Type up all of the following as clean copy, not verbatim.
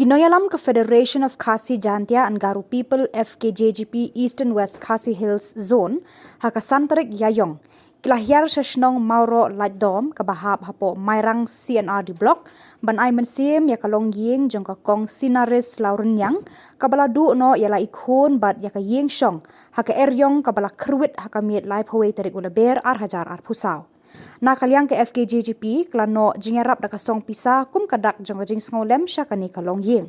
Kinoyalam ke Federation of Khasi Jantia and Garu People FKJGP East and West Khasi Hills Zone hakasantarik yayong kilahyar sesnong Mauro Lightdom kabahap hapo Mairang CNR di blok ban ay mensim ya kalong ying jong ka kong sinaris laurenyang kabala du no yala ikhun bat ya ka ying shong haka eryong kabala kruit haka miet lai paway tarik ulaber ar hajar ar pusaw. Nakaliang ke FKJGP klano jingerap da kasong pisa kum kadak jong jing ngolem sya kani kalong ying.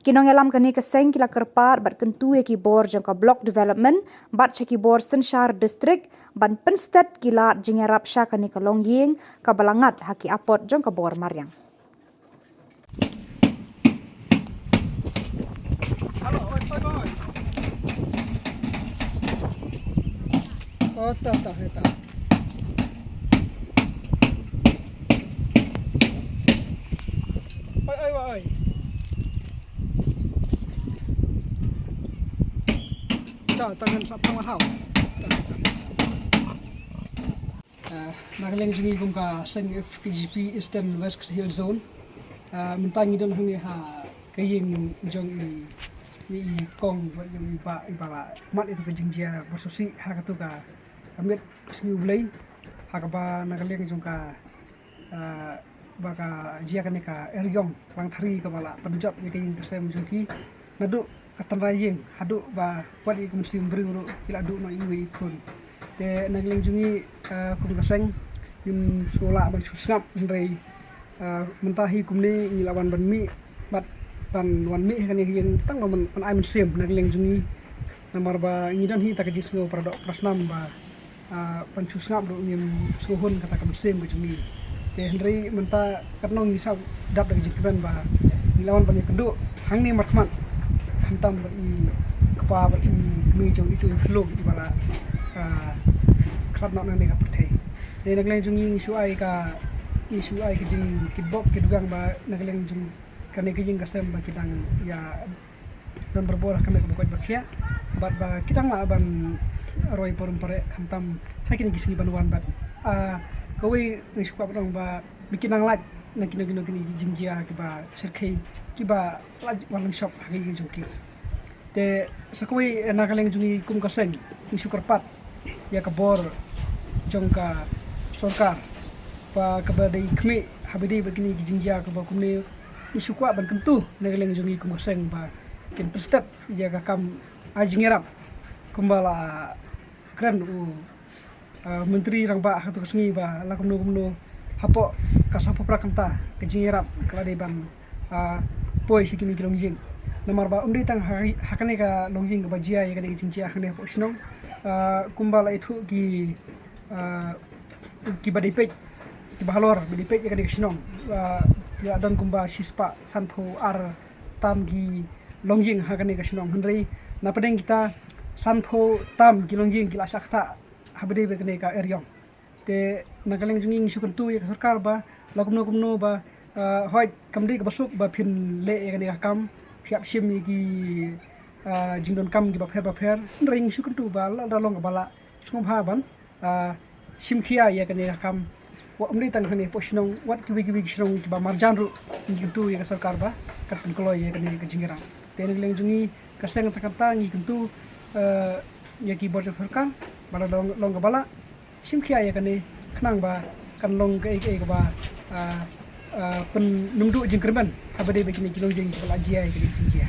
Kinongelam kani kaseng kila kerpar bat kentu ki bor jong ka block development bat ki bor Senshar district ban penstet kila jingerap sya kani kalong ying kabalangat haki apot jong ka bor Maryang. Halo, oi. Oh, tak. Oi. Tangan sapang mahal. Nagaling jungi kum ka seng FKJP Eastern West Hill Zone. Mentangi don hungi ha kaying jong i kong wat yung ibala mat itu kejingjia bersusi ha katu ka amit sengi ulai ha ka ba nagaling jung ka baka jia kane ka eryong lang thari ka bala penjot ni kaying kasem jungki nadu katanraying hadu ba wat i kum sim bri uru ila du no iwi ikun te nagaling jungi kum kaseng yum sola ba susngap ndrei mentahi kum ni ngilawan ban mi bat pan wan mi kan yang tang man ai men sim nagaling jungi namar ba ngidan hi tak jisno pradok prasnam ba pan susngap do ngim suhun kata ka sim ba jungi te hendri menta katnong bisa dap dari jikban ba ngilawan ban kendu hang ni markmat khantam ba i kapa ba i kmi jong itu klog di bala khat nok nang ka puthe te nagaling jungi isu ai ka jing kidbok kidugang ba nagaling jung kani kijing kasem ba kitang ya don berbolah kami kebukat bakhia bat ba kitang ma ban roy porum pare khamtam hakini gisni banwan bat kawi nisuka badong ba bikinang lat na kino jingjia ki ba serkei ki ba walang shop hagi jungki te sakwi nakaleng jungi kum kaseng nisukar pat ya kabor jongka sorkar pa kabadai kmi habidi begini jingjia ka ba kumni isukwa ban kentu nagaleng jungi kum kaseng ba kin prestet jaga kam ajingerap kumbala kran menteri rang ba hatu kesengi ba la kumno hapo kasapo prakanta kejingerap kalade ban poi sikini kilongjing namar ba undi tang hakane ka longjing ba jia ya kane jingjia hakane po sinong kumbala itu ki badipet ki bahalor badipet ya kane sinong ya dan kumba sispa sanpo ar tam gi longjing hakane ka sinong hendrei na padeng kita sanpo tam gi longjing kila sakta habade bekne ka eryong te nagaleng jungi sukuntu ya sarkar ba lakumno ba hoy kamdi ka basuk ba phin le ya ka kam hiap sim gi jingdon kam gi ba pher ring sukuntu ba la long bala sungom ha ban simkhia ya ka kam wa umri tang khane posnong wat kiwi shrong ba marjan ru ngitu ya ka sarkar ba katun kloy ya ka jingerang te nagaleng jungi kaseng takanta ngi kuntu ya ki borja sarkar bala long bala simkhia ya kane khnang ba kan long ke ba pen numdu jingkerman abade begini kilong jing bala jia ya kini jing jia